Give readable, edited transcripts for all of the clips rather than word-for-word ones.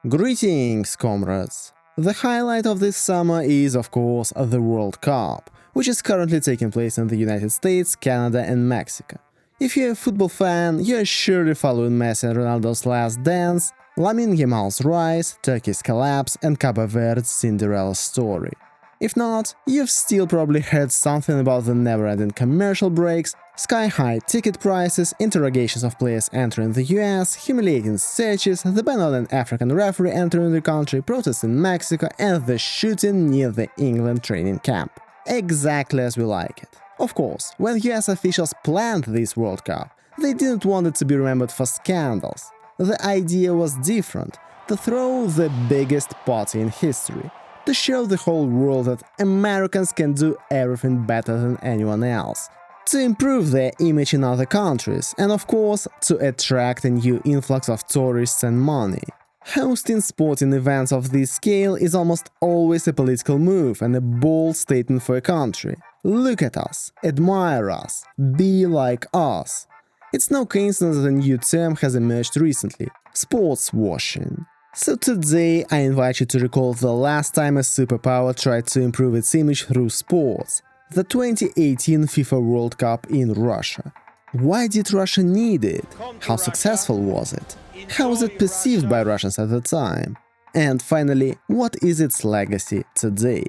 Greetings, comrades! The highlight of this summer is, of course, the World Cup, which is currently taking place in the United States, Canada and Mexico. If you're a football fan, you're surely following Messi and Ronaldo's last dance, Lamine Yamal's rise, Turkey's collapse and Cabo Verde's Cinderella story. If not, you've still probably heard something about the never-ending commercial breaks, sky-high ticket prices, interrogations of players entering the US, humiliating searches, the ban on an African referee entering the country, protests in Mexico, and the shooting near the England training camp. Exactly as we like it. Of course, when US officials planned this World Cup, they didn't want it to be remembered for scandals. The idea was different: to throw the biggest party in history, to show the whole world that Americans can do everything better than anyone else, to improve their image in other countries, and of course, to attract a new influx of tourists and money. Hosting sporting events of this scale is almost always a political move and a bold statement for a country. Look at us, admire us, be like us. It's no coincidence that a new term has emerged recently: sportswashing. So today I invite you to recall the last time a superpower tried to improve its image through sports: the 2018 FIFA World Cup in Russia. Why did Russia need it? How successful was it? How was it perceived by Russians at the time? And finally, what is its legacy today?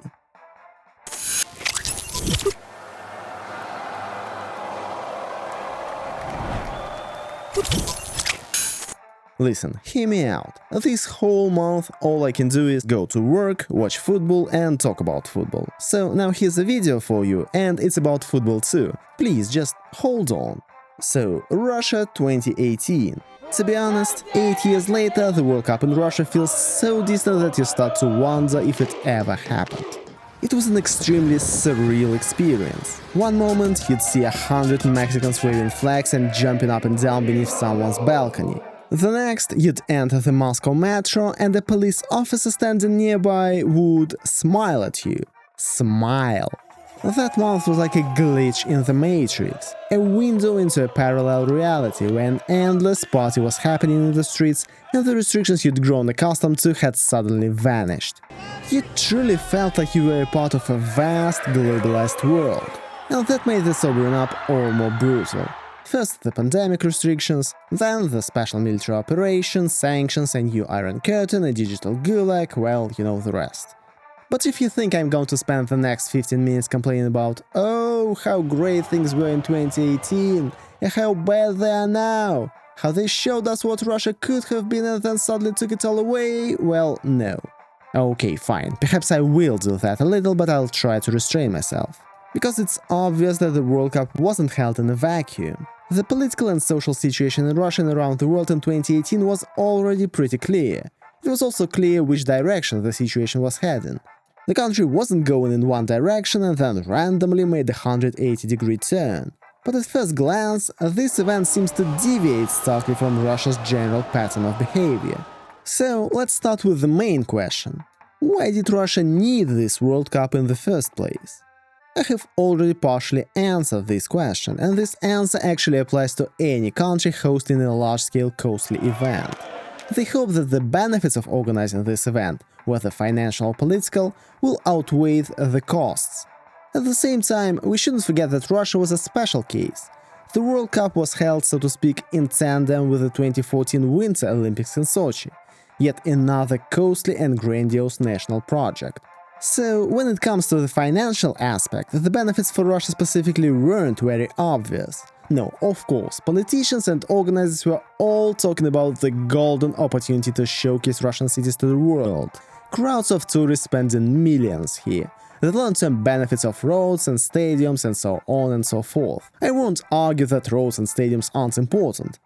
Listen, hear me out. This whole month all I can do is go to work, watch football and talk about football. So now here's a video for you, and it's about football too. Please just hold on. So, Russia 2018. To be honest, 8 years later, the World Cup in Russia feels so distant that you start to wonder if it ever happened. It was an extremely surreal experience. One moment you'd see 100 Mexicans waving flags and jumping up and down beneath someone's balcony. The next, you'd enter the Moscow metro and a police officer standing nearby would smile at you. Smile. That month was like a glitch in the Matrix, a window into a parallel reality where an endless party was happening in the streets and the restrictions you'd grown accustomed to had suddenly vanished. You truly felt like you were a part of a vast, globalized world. And that made the sobering up all more brutal. First the pandemic restrictions, then the special military operation, sanctions, a new Iron Curtain, a digital gulag, well, you know the rest. But if you think I'm going to spend the next 15 minutes complaining about, oh, how great things were in 2018, and how bad they are now, how they showed us what Russia could have been and then suddenly took it all away, well, no. Okay, fine, perhaps I will do that a little, but I'll try to restrain myself. Because it's obvious that the World Cup wasn't held in a vacuum. The political and social situation in Russia and around the world in 2018 was already pretty clear. It was also clear which direction the situation was heading. The country wasn't going in one direction and then randomly made a 180-degree turn. But at first glance, this event seems to deviate starkly from Russia's general pattern of behavior. So let's start with the main question. Why did Russia need this World Cup in the first place? I have already partially answered this question, and this answer actually applies to any country hosting a large-scale costly event. They hope that the benefits of organizing this event, whether financial or political, will outweigh the costs. At the same time, we shouldn't forget that Russia was a special case. The World Cup was held, so to speak, in tandem with the 2014 Winter Olympics in Sochi, yet another costly and grandiose national project. So, when it comes to the financial aspect, the benefits for Russia specifically weren't very obvious. No, of course, politicians and organizers were all talking about the golden opportunity to showcase Russian cities to the world. Crowds of tourists spending millions here, the long-term benefits of roads and stadiums and so on and so forth. I won't argue that roads and stadiums aren't important.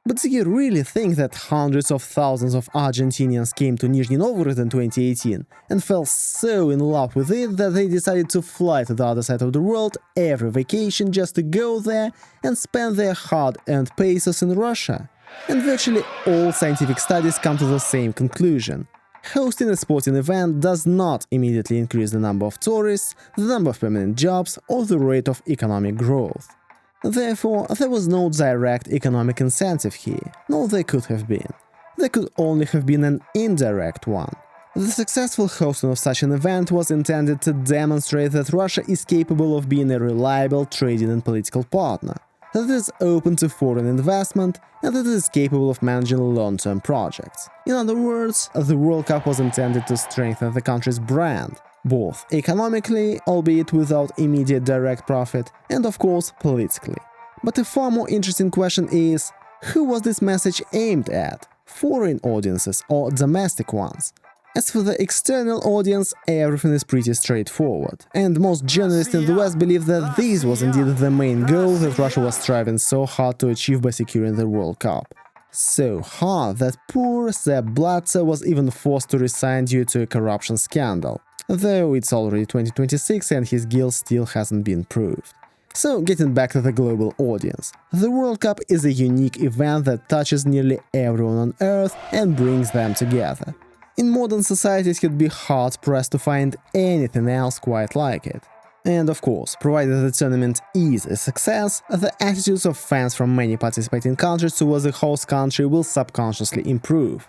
But do you really think that hundreds of thousands of Argentinians came to Nizhny Novgorod in 2018 and fell so in love with it that they decided to fly to the other side of the world every vacation just to go there and spend their hard-earned pesos in Russia? And virtually all scientific studies come to the same conclusion. Hosting a sporting event does not immediately increase the number of tourists, the number of permanent jobs, or the rate of economic growth. Therefore, there was no direct economic incentive here, nor there could have been. there could only have been an indirect one. The successful hosting of such an event was intended to demonstrate that Russia is capable of being a reliable trading and political partner, that it is open to foreign investment, and that it is capable of managing long-term projects. In other words, the World Cup was intended to strengthen the country's brand, both economically, albeit without immediate direct profit, and of course politically. But a far more interesting question is, who was this message aimed at? Foreign audiences or domestic ones? As for the external audience, everything is pretty straightforward, and most journalists in the West believe that this was indeed the main goal that Russia was striving so hard to achieve by securing the World Cup. So hard that poor Sepp Blatter was even forced to resign due to a corruption scandal, though it's already 2026 and his guilt still hasn't been proved. So, getting back to the global audience, the World Cup is a unique event that touches nearly everyone on Earth and brings them together. In modern societies, you'd be hard-pressed to find anything else quite like it. And of course, provided the tournament is a success, the attitudes of fans from many participating countries towards the host country will subconsciously improve.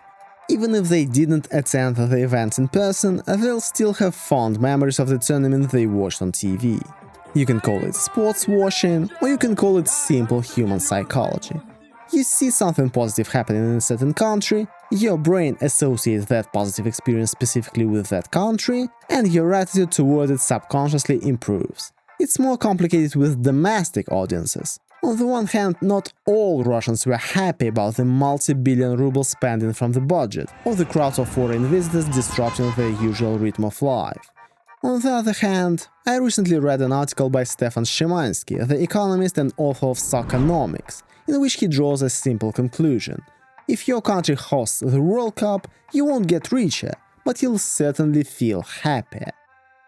Even if they didn't attend the event in person, they'll still have fond memories of the tournament they watched on TV. You can call it sportswashing, or you can call it simple human psychology. You see something positive happening in a certain country, your brain associates that positive experience specifically with that country, and your attitude toward it subconsciously improves. It's more complicated with domestic audiences. On the one hand, not all Russians were happy about the multi-billion ruble spending from the budget, or the crowds of foreign visitors disrupting their usual rhythm of life. On the other hand, I recently read an article by Stefan Szymański, the economist and author of Soccernomics, in which he draws a simple conclusion. If your country hosts the World Cup, you won't get richer, but you'll certainly feel happier.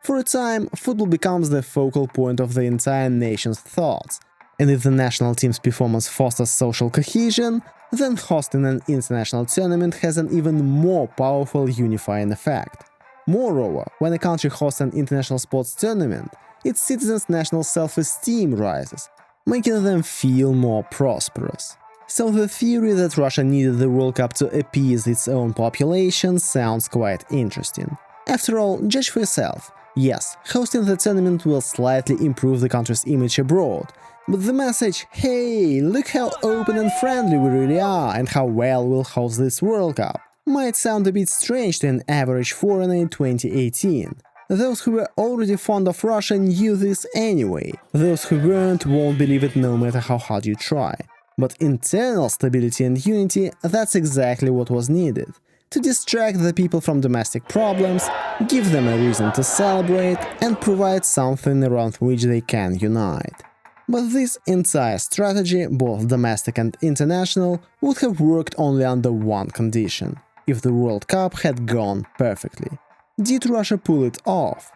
For a time, football becomes the focal point of the entire nation's thoughts, and if the national team's performance fosters social cohesion, then hosting an international tournament has an even more powerful unifying effect. Moreover, when a country hosts an international sports tournament, its citizens' national self-esteem rises, making them feel more prosperous. So the theory that Russia needed the World Cup to appease its own population sounds quite interesting. After all, judge for yourself. Yes, hosting the tournament will slightly improve the country's image abroad, but the message, hey, look how open and friendly we really are and how well we'll host this World Cup, might sound a bit strange to an average foreigner in 2018. Those who were already fond of Russia knew this anyway. Those who weren't won't believe it no matter how hard you try. But internal stability and unity, that's exactly what was needed. To distract the people from domestic problems, give them a reason to celebrate, and provide something around which they can unite. But this entire strategy, both domestic and international, would have worked only under one condition: if the World Cup had gone perfectly. Did Russia pull it off?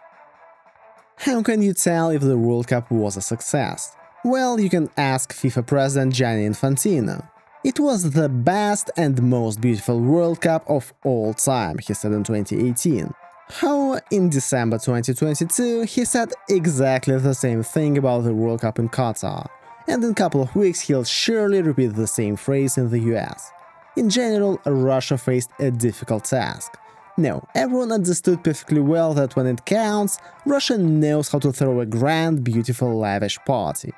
How can you tell if the World Cup was a success? Well, you can ask FIFA president Gianni Infantino. It was the best and most beautiful World Cup of all time, he said in 2018. However, in December 2022, he said exactly the same thing about the World Cup in Qatar, and in a couple of weeks he'll surely repeat the same phrase in the US. In general, Russia faced a difficult task. No, everyone understood perfectly well that when it counts, Russia knows how to throw a grand, beautiful, lavish party.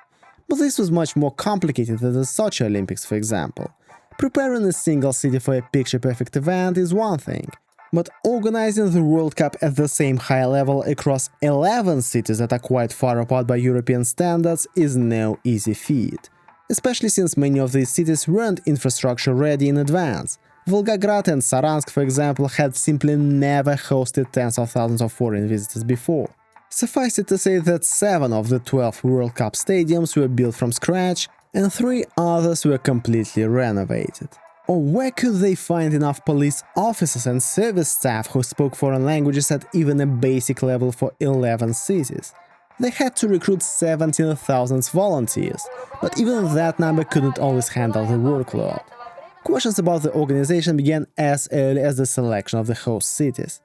But this was much more complicated than the Sochi Olympics, for example. Preparing a single city for a picture-perfect event is one thing, but organizing the World Cup at the same high level across 11 cities that are quite far apart by European standards is no easy feat. Especially since many of these cities weren't infrastructure ready in advance. Volgograd and Saransk, for example, had simply never hosted tens of thousands of foreign visitors before. Suffice it to say that 7 of the 12 World Cup stadiums were built from scratch, and 3 others were completely renovated. Or where could they find enough police officers and service staff who spoke foreign languages at even a basic level for 11 cities? They had to recruit 17,000 volunteers, but even that number couldn't always handle the workload. Questions about the organization began as early as the selection of the host cities.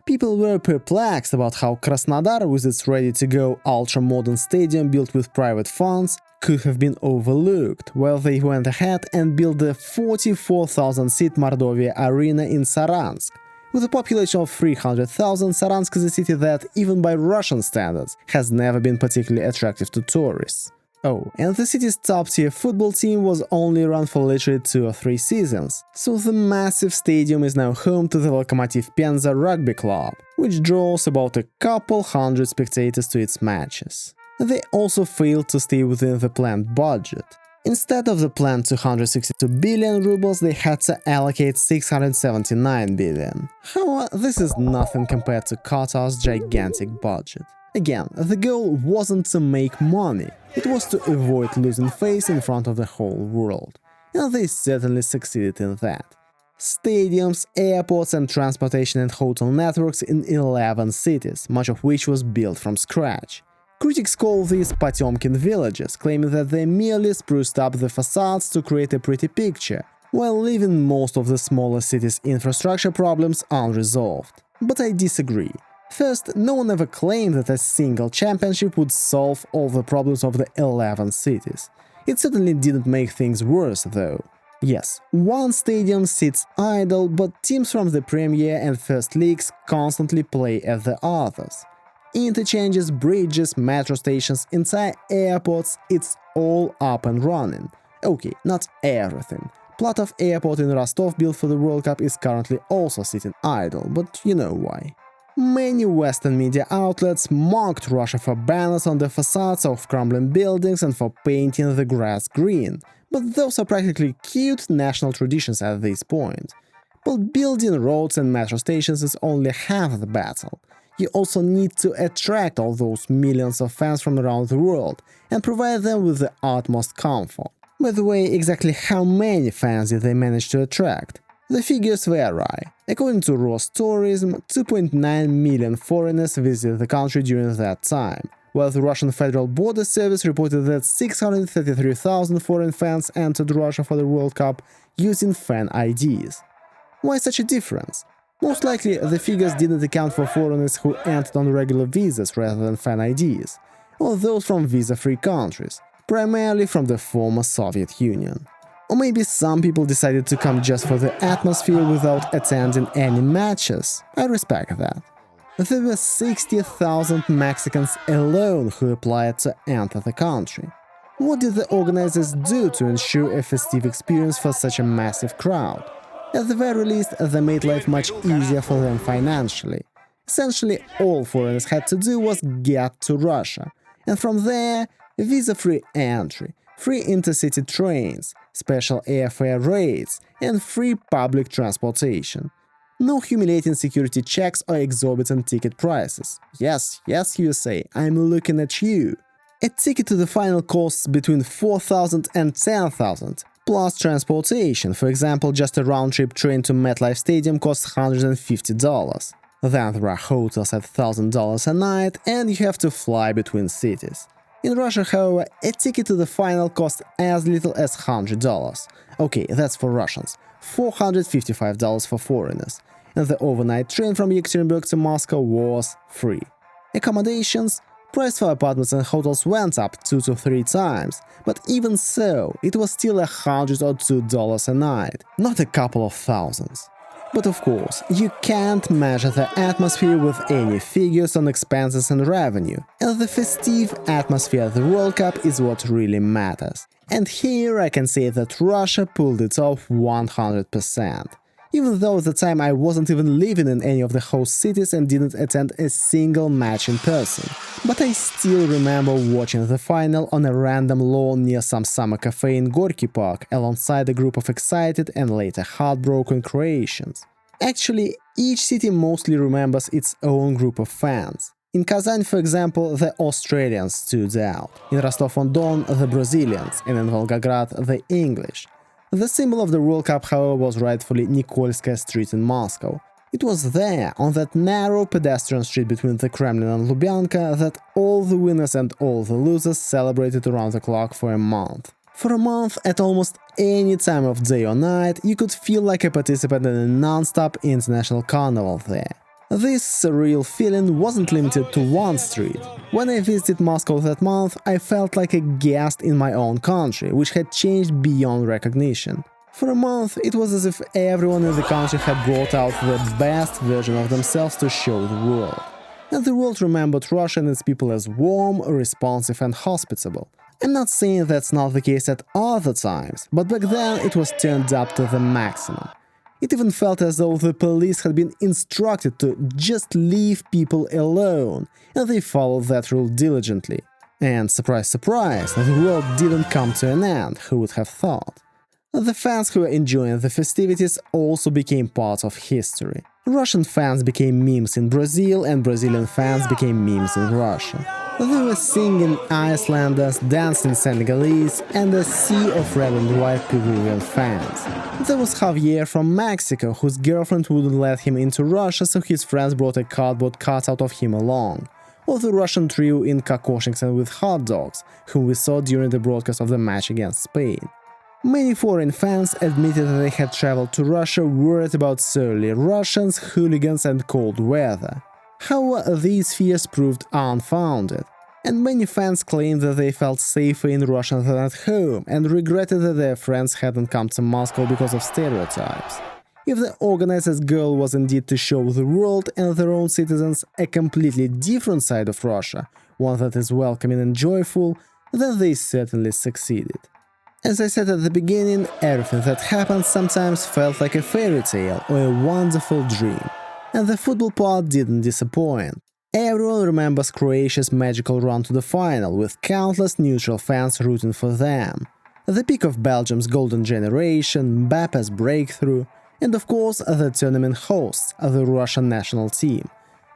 People were perplexed about how Krasnodar, with its ready-to-go ultra-modern stadium built with private funds, could have been overlooked, while they went ahead and built the 44,000-seat Mordovia Arena in Saransk. With a population of 300,000, Saransk is a city that, even by Russian standards, has never been particularly attractive to tourists. Oh, and the city's top-tier football team was only around for literally 2 or 3 seasons, so the massive stadium is now home to the Lokomotiv Penza rugby club, which draws about a couple hundred spectators to its matches. They also failed to stay within the planned budget. Instead of the planned 262 billion rubles, they had to allocate 679 billion. However, this is nothing compared to Qatar's gigantic budget. Again, the goal wasn't to make money, it was to avoid losing face in front of the whole world. And they certainly succeeded in that. Stadiums, airports and transportation and hotel networks in 11 cities, much of which was built from scratch. Critics call these Potemkin villages, claiming that they merely spruced up the facades to create a pretty picture, while leaving most of the smaller cities' infrastructure problems unresolved. But I disagree. First, no one ever claimed that a single championship would solve all the problems of the 11 cities. It certainly didn't make things worse, though. Yes, one stadium sits idle, but teams from the Premier and First Leagues constantly play at the others. Interchanges, bridges, metro stations, entire airports, it's all up and running. Okay, not everything. Platov Airport in Rostov, built for the World Cup, is currently also sitting idle, but you know why. Many Western media outlets mocked Russia for banners on the facades of crumbling buildings and for painting the grass green, but those are practically cute national traditions at this point. But building roads and metro stations is only half the battle. You also need to attract all those millions of fans from around the world and provide them with the utmost comfort. By the way, exactly how many fans did they manage to attract? The figures vary. According to Rostourism, 2.9 million foreigners visited the country during that time, while the Russian Federal Border Service reported that 633,000 foreign fans entered Russia for the World Cup using fan IDs. Why such a difference? Most likely, the figures didn't account for foreigners who entered on regular visas rather than fan IDs, or those from visa-free countries, primarily from the former Soviet Union. Or maybe some people decided to come just for the atmosphere without attending any matches. I respect that. There were 60,000 Mexicans alone who applied to enter the country. What did the organizers do to ensure a festive experience for such a massive crowd? At the very least, they made life much easier for them financially. Essentially, all foreigners had to do was get to Russia, and from there, visa-free entry, free intercity trains, special airfare rates, and free public transportation. No humiliating security checks or exorbitant ticket prices. Yes, USA, I'm looking at you. A ticket to the final costs between 4,000 and 10,000. Plus transportation, for example, just a round-trip train to MetLife Stadium costs $150. Then there are hotels at $1,000 a night, and you have to fly between cities. In Russia, however, a ticket to the final costs as little as $100. Okay, that's for Russians, $455 for foreigners, and the overnight train from Yekaterinburg to Moscow was free. Accommodations? Price for apartments and hotels went up 2 to 3 times, but even so, it was still $100 or $2 a night, not a couple of thousands. But of course, you can't measure the atmosphere with any figures on expenses and revenue, and the festive atmosphere of the World Cup is what really matters. And here I can say that Russia pulled it off 100%. Even though at the time I wasn't even living in any of the host cities and didn't attend a single match in person. But I still remember watching the final on a random lawn near some summer cafe in Gorky Park alongside a group of excited and later heartbroken Croatians. Actually, each city mostly remembers its own group of fans. In Kazan, for example, the Australians stood out, in Rostov-on-Don the Brazilians, and in Volgograd the English. The symbol of the World Cup, however, was rightfully Nikolskaya street in Moscow. It was there, on that narrow pedestrian street between the Kremlin and Lubyanka, that all the winners and all the losers celebrated around the clock for a month. For a month, at almost any time of day or night, you could feel like a participant in a non-stop international carnival there. This surreal feeling wasn't limited to one street. When I visited Moscow that month, I felt like a guest in my own country, which had changed beyond recognition. For a month, it was as if everyone in the country had brought out the best version of themselves to show the world. And the world remembered Russia and its people as warm, responsive and hospitable. I'm not saying that's not the case at other times, but back then it was turned up to the maximum. It even felt as though the police had been instructed to just leave people alone, and they followed that rule diligently. And surprise, surprise, the world didn't come to an end, who would have thought? The fans who were enjoying the festivities also became part of history. Russian fans became memes in Brazil, and Brazilian fans became memes in Russia. They were singing Icelanders, dancing Senegalese, and a sea of red and white Peruvian fans. There was Javier from Mexico, whose girlfriend wouldn't let him into Russia, so his friends brought a cardboard cutout of him along. Or the Russian trio in Kokoschinks and with hot dogs, whom we saw during the broadcast of the match against Spain. Many foreign fans admitted that they had traveled to Russia worried about surly Russians, hooligans and cold weather. However, these fears proved unfounded, and many fans claimed that they felt safer in Russia than at home and regretted that their friends hadn't come to Moscow because of stereotypes. If the organizers' goal was indeed to show the world and their own citizens a completely different side of Russia, one that is welcoming and joyful, then they certainly succeeded. As I said at the beginning, everything that happened sometimes felt like a fairy tale or a wonderful dream. And the football part didn't disappoint. Everyone remembers Croatia's magical run to the final, with countless neutral fans rooting for them. The peak of Belgium's golden generation, Mbappe's breakthrough, and of course the tournament hosts, the Russian national team.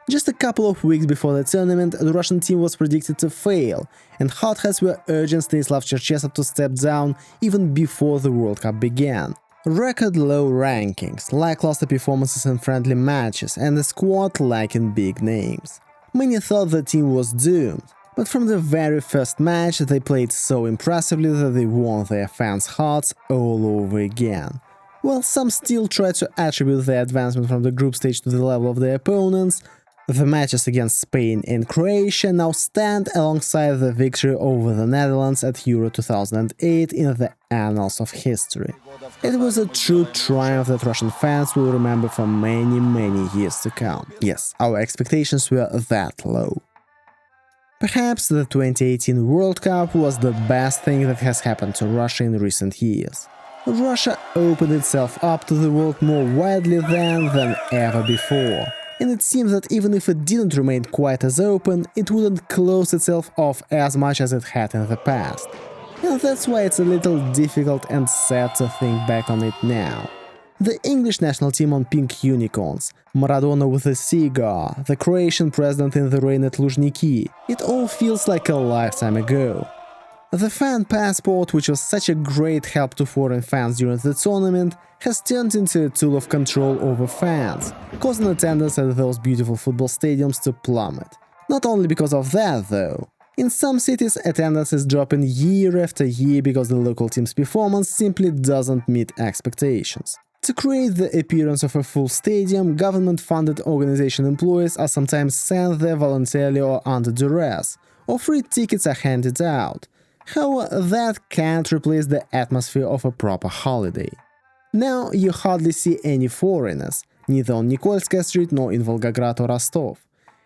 Just a couple of weeks before the tournament, the Russian team was predicted to fail, and hotheads were urging Stanislav Cherchesov to step down even before the World Cup began. Record-low rankings, lackluster performances in friendly matches, and a squad lacking big names. Many thought the team was doomed, but from the very first match they played so impressively that they won their fans' hearts all over again. While some still try to attribute their advancement from the group stage to the level of their opponents, the matches against Spain and Croatia now stand alongside the victory over the Netherlands at Euro 2008 in the annals of history. It was a true triumph that Russian fans will remember for many years to come. Yes, our expectations were that low. Perhaps the 2018 World Cup was the best thing that has happened to Russia in recent years. Russia opened itself up to the world more widely than ever before. And it seems that even if it didn't remain quite as open, it wouldn't close itself off as much as it had in the past. And that's why it's a little difficult and sad to think back on it now. The English national team on pink unicorns, Maradona with a cigar, the Croatian president in the rain at Luzhniki, it all feels like a lifetime ago. The fan passport, which was such a great help to foreign fans during the tournament, has turned into a tool of control over fans, causing attendance at those beautiful football stadiums to plummet. Not only because of that, though. In some cities, attendance is dropping year after year because the local team's performance simply doesn't meet expectations. To create the appearance of a full stadium, government-funded organization employees are sometimes sent there voluntarily or under duress, or free tickets are handed out. However, that can't replace the atmosphere of a proper holiday. Now you hardly see any foreigners, neither on Nikolskaya Street nor in Volgograd or Rostov.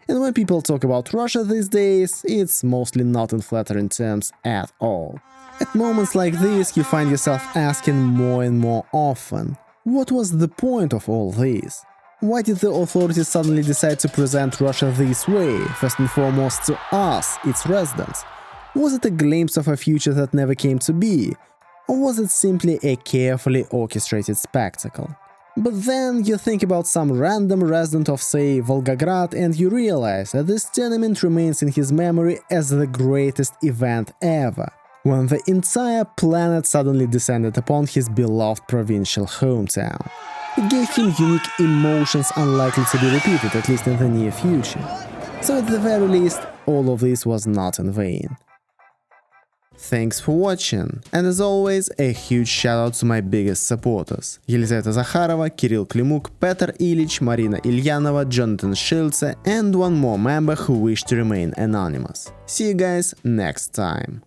And when people talk about Russia these days, it's mostly not in flattering terms at all. At moments like this, you find yourself asking more and more often, what was the point of all this? Why did the authorities suddenly decide to present Russia this way, first and foremost to us, its residents? Was it a glimpse of a future that never came to be? Or was it simply a carefully orchestrated spectacle? But then you think about some random resident of, say, Volgograd, and you realize that this tournament remains in his memory as the greatest event ever, when the entire planet suddenly descended upon his beloved provincial hometown. It gave him unique emotions unlikely to be repeated, at least in the near future. So at the very least, all of this was not in vain. Thanks for watching, and as always, a huge shout out to my biggest supporters: Елизавета Zakharova, Kirill Klimuk, Petr Ilich, Marina Ilyanova, Jonathan Shiltse, and one more member who wished to remain anonymous. See you guys next time.